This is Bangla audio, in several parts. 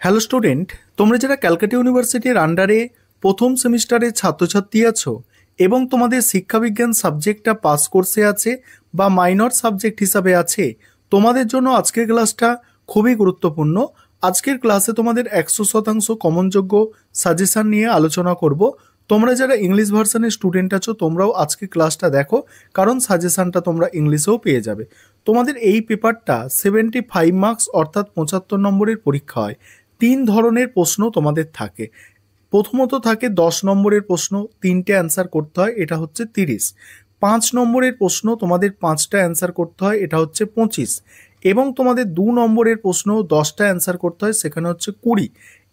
হ্যালো স্টুডেন্ট, তোমরা যারা ক্যালকাটা ইউনিভার্সিটির আন্ডারে প্রথম সেমিস্টারের ছাত্রছাত্রী আছো এবং তোমাদের শিক্ষাবিজ্ঞান সাবজেক্টটা পাস কোর্সে আছে বা মাইনর সাবজেক্ট হিসাবে আছে, তোমাদের জন্য আজকের ক্লাসটা খুবই গুরুত্বপূর্ণ। আজকের ক্লাসে তোমাদের 100% কমনযোগ্য সাজেশন নিয়ে আলোচনা করব। তোমরা যারা ইংলিশ ভার্সনের স্টুডেন্ট আছো তোমরাও আজকে ক্লাসটা দেখো, কারণ সাজেশনটা তোমরা ইংলিশেও পেয়ে যাবে। তোমাদের এই পেপারটা 75 মার্কস অর্থাৎ 75 নম্বরের পরীক্ষা হয়। 3 ধরনের প্রশ্ন তোমাদের থাকে। প্রথমত থাকে 10 নম্বরের প্রশ্ন, 3টে অ্যান্সার করতে হয়, এটা হচ্ছে 30। 5 নম্বরের প্রশ্ন তোমাদের 5টা অ্যান্সার করতে হয়, এটা হচ্ছে 25। এবং তোমাদের 2 নম্বরের প্রশ্ন 10টা অ্যান্সার করতে হয়, সেখানে হচ্ছে 20।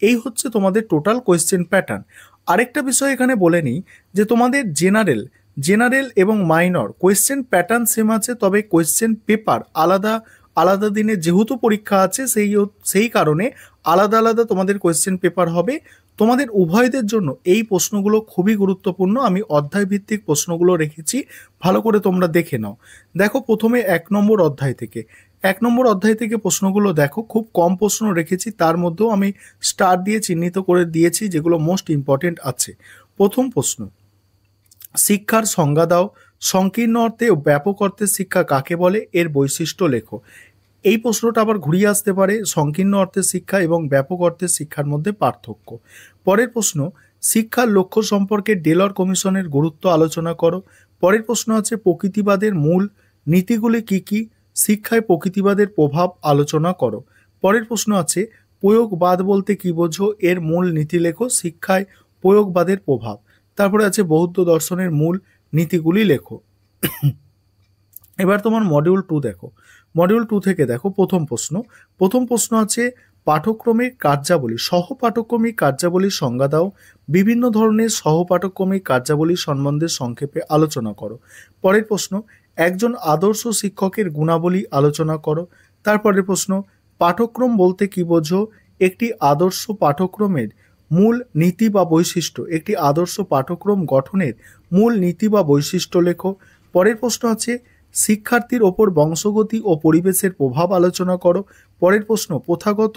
এই হচ্ছে তোমাদের টোটাল কোয়েশ্চেন প্যাটার্ন। আরেকটা বিষয় এখানে বলে নিই যে তোমাদের জেনারেল এবং মাইনর কোয়েশ্চেন প্যাটার্ন সেম আছে, তবে কোয়েশ্চেন পেপার আলাদা আলাদা দিনে যেহেতু পরীক্ষা আছে সেই কারণে আলাদা আলাদা তোমাদের কোয়েশ্চেন পেপার হবে। তোমাদের উভয়দের জন্য এই প্রশ্নগুলো খুবই গুরুত্বপূর্ণ। আমি অধ্যায় ভিত্তিক প্রশ্নগুলো রেখেছি, ভালো করে তোমরা দেখে নাও। দেখো প্রথমে 1 নম্বর অধ্যায় থেকে প্রশ্নগুলো দেখো, খুব কম প্রশ্ন রেখেছি, তার মধ্যেও আমি স্টার দিয়ে চিহ্নিত করে দিয়েছি যেগুলো মোস্ট ইম্পর্টেন্ট আছে। প্রথম প্রশ্ন, শিক্ষার সংজ্ঞা দাও। সংকীর্ণ অর্থে ও ব্যাপক অর্থে শিক্ষা কাকে বলে, এর বৈশিষ্ট্য লেখো। এই প্রশ্নটা আবার ঘুরিয়ে আসতে পারে, সংকীর্ণ অর্থের শিক্ষা এবং ব্যাপক অর্থের শিক্ষার মধ্যে পার্থক্য। পরের প্রশ্ন, শিক্ষার লক্ষ্য সম্পর্কে ডেলর কমিশনের গুরুত্ব আলোচনা করো। পরের প্রশ্ন আছে প্রকৃতিবাদের মূল নীতিগুলি কি কি, শিক্ষায় প্রকৃতিবাদের প্রভাব আলোচনা করো। পরের প্রশ্ন আছে প্রয়োগবাদ বলতে কি বোঝো, এর মূল নীতি লেখো, শিক্ষায় প্রয়োগবাদের প্রভাব। তারপরে আছে বৌদ্ধ দর্শনের মূল নীতিগুলি লেখো। এবার তোমার মডিউল 2 দেখো। মডিউল 2 থেকে দেখো প্রথম প্রশ্ন আছে পাঠ্যক্রমিক কার্যাবলী, সহপাঠক্রমিক কার্যাবলীর সংজ্ঞা দাও। বিভিন্ন ধরনের সহপাঠক্রমিক কার্যাবলী সম্বন্ধে সংক্ষেপে আলোচনা করো। পরের প্রশ্ন, একজন আদর্শ শিক্ষকের গুণাবলী আলোচনা করো। তারপরের প্রশ্ন, পাঠ্যক্রম বলতে কি বোঝো, একটি আদর্শ পাঠ্যক্রমের মূল নীতি বা বৈশিষ্ট্য, একটি আদর্শ পাঠ্যক্রম গঠনের মূল নীতি বা বৈশিষ্ট্য লেখো। পরের প্রশ্ন আছে শিক্ষার্থীর ওপর বংশগতি ও পরিবেশের প্রভাব আলোচনা করো। পরের প্রশ্ন, প্রথাগত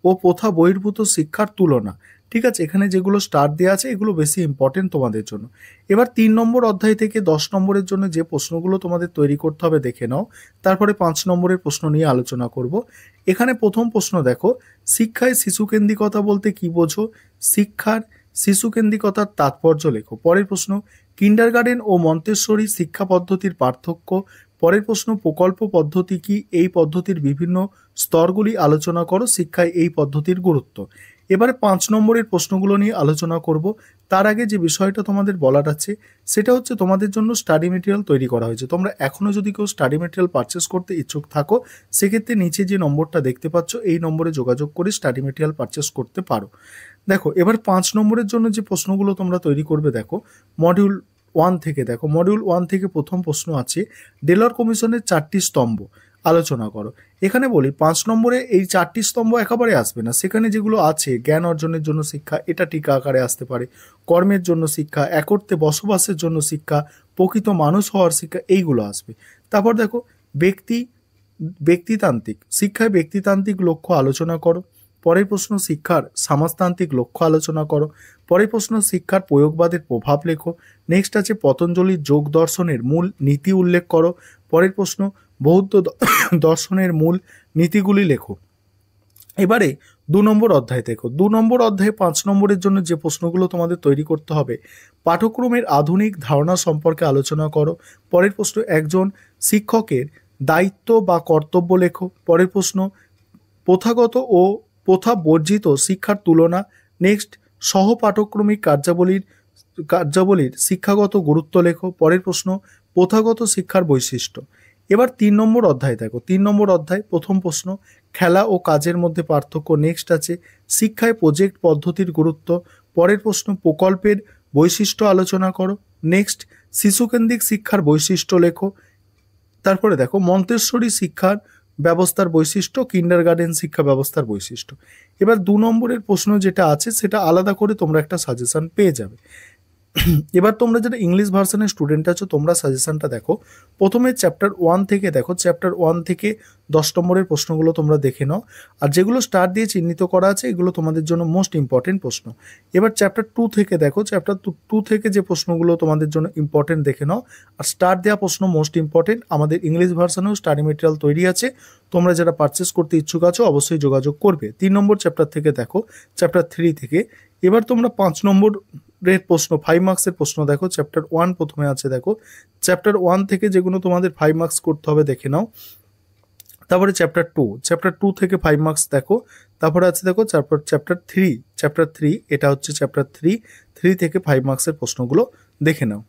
ও প্রথা বহির্ভূত শিক্ষার তুলনা। ঠিক আছে, এখানে যেগুলো স্টার দেওয়া আছে এগুলো বেশি ইম্পর্টেন্ট তোমাদের জন্য। এবার 3 নম্বর অধ্যায় থেকে 10 নম্বরের জন্য যে প্রশ্নগুলো তোমাদের তৈরি করতে হবে দেখে নাও। তারপরে 5 নম্বরের প্রশ্ন নিয়ে আলোচনা করব। এখানে প্রথম প্রশ্ন দেখো, শিক্ষায় শিশুকেন্দ্রিকতা বলতে কি বোঝো, শিক্ষার শিশুকেন্দ্রিকতার তাৎপর্য লেখো। পরের প্রশ্ন, কিন্ডারগার্টেন ও মন্তেশ্বরী শিক্ষা পদ্ধতির পার্থক্য। পরের প্রশ্ন, প্রকল্প পদ্ধতি কি, এই পদ্ধতির বিভিন্ন স্তরগুলি আলোচনা করো, শিক্ষায় এই পদ্ধতির গুরুত্ব। এবারে 5 নম্বরের প্রশ্নগুলো নিয়ে আলোচনা করব। তার আগে যে বিষয়টা তোমাদের বলার আছে সেটা হচ্ছে তোমাদের জন্য স্টাডি মেটেরিয়াল তৈরি করা হয়েছে। তোমরা এখনও যদি কেউ স্টাডি মেটেরিয়াল পারচেস করতে ইচ্ছুক থাকো, সেক্ষেত্রে নিচে যে নম্বরটা দেখতে পাচ্ছ এই নম্বরে যোগাযোগ করে স্টাডি মেটেরিয়াল পারচেস করতে পারো। দেখো এবার 5 নম্বরের জন্য যে প্রশ্নগুলো তোমরা তৈরি করবে দেখো, মডিউল 1 থেকে দেখো। মডিউল 1 থেকে প্রথম প্রশ্ন আছে ডেলর কমিশনের 4টি স্তম্ভ আলোচনা করো। এখানে বলি 5 নম্বরে এই 4টি স্তম্ভ একেবারে আসবে না, সেখানে যেগুলো আছে জ্ঞান অর্জনের জন্য শিক্ষা, এটা টিকা আকারে আসতে পারে, কর্মের জন্য শিক্ষা, একত্রে বসবাসের জন্য শিক্ষা, প্রকৃত মানুষ হওয়ার শিক্ষা, এইগুলো আসবে। তারপর দেখো ব্যক্তিতান্ত্রিক শিক্ষায় ব্যক্তিতান্ত্রিক লক্ষ্য আলোচনা করো। পরের প্রশ্ন, শিক্ষার সমাজতান্ত্রিক লক্ষ্য আলোচনা করো। পরের প্রশ্ন, শিক্ষার প্রয়োগবাদের প্রভাব লেখো। নেক্সট আছে পতঞ্জলির যোগ দর্শনের মূল নীতি উল্লেখ করো। পরের প্রশ্ন, বৌদ্ধ দর্শনের মূল নীতিগুলি লেখো। এবারে 2 নম্বর অধ্যায় দেখো। 2 নম্বর অধ্যায়ে 5 নম্বরের জন্য যে প্রশ্নগুলো তোমাদের তৈরি করতে হবে, পাঠ্যক্রমের আধুনিক ধারণা সম্পর্কে আলোচনা করো। পরের প্রশ্ন, একজন শিক্ষকের দায়িত্ব বা কর্তব্য লেখো। পরের প্রশ্ন, প্রথাগত ও প্রথা বর্জিত শিক্ষার তুলনা। নেক্সট, সহপাঠক্রমিক কার্যাবলীর শিক্ষাগত গুরুত্ব লেখো। পরের প্রশ্ন, প্রথাগত শিক্ষার বৈশিষ্ট্য। এবার 3 নম্বর অধ্যায় দেখো। 3 নম্বর অধ্যায় প্রথম প্রশ্ন, খেলা ও কাজের মধ্যে পার্থক্য। নেক্সট আছে শিক্ষায় প্রজেক্ট পদ্ধতির গুরুত্ব। পরের প্রশ্ন, প্রকল্পের বৈশিষ্ট্য আলোচনা করো। নেক্সট, শিশুকেন্দ্রিক শিক্ষার বৈশিষ্ট্য লেখো। তারপরে দেখো মন্তেশ্বরী শিক্ষার ব্যবস্থার বৈশিষ্ট্য, কিন্ডারগার্টেন শিক্ষা ব্যবস্থার বৈশিষ্ট্য। এবার 2 নম্বরের প্রশ্ন যেটা আছে সেটা আলাদা করে তোমরা একটা সাজেশন পেয়ে যাবে। এবার তোমরা যারা ইংলিশ ভার্সনের স্টুডেন্ট আছো তোমরা সাজেশনটা দেখো। প্রথমে চ্যাপ্টার 1 থেকে দেখো, চ্যাপ্টার 1 থেকে 10 নম্বরের প্রশ্নগুলো তোমরা দেখে নাও, আর যেগুলো স্টার দিয়ে চিহ্নিত করা আছে এগুলো তোমাদের জন্য মোস্ট ইম্পর্টেন্ট প্রশ্ন। এবার চ্যাপ্টার 2 থেকে দেখো, চ্যাপ্টার 2 থেকে যে প্রশ্নগুলো তোমাদের জন্য ইম্পর্টেন্ট দেখে নাও, আর স্টার দেওয়া প্রশ্ন মোস্ট ইম্পর্টেন্ট। আমাদের ইংলিশ ভার্সনেও স্টাডি মেটেরিয়াল তৈরি আছে, তোমরা যারা পারচেস করতে ইচ্ছুক আছো অবশ্যই যোগাযোগ করবে। 3 নম্বর চ্যাপ্টার থেকে দেখো, চ্যাপ্টার 3 থেকে। এবার তোমরা 5 নম্বরের প্রশ্ন 5 মার্কসের প্রশ্ন দেখো। চ্যাপ্টার 1 প্রথমে আছে দেখো, চ্যাপ্টার 1 থেকে যেগুলো তোমাদের 5 মার্কস করতে হবে দেখে নাও। তারপরে চ্যাপ্টার 2 থেকে 5 মার্কস দেখো। তারপরে আছে দেখো চ্যাপ্টার 3 এটা হচ্ছে চ্যাপ্টার 3 থেকে 5 মার্কসের প্রশ্নগুলো দেখে নাও।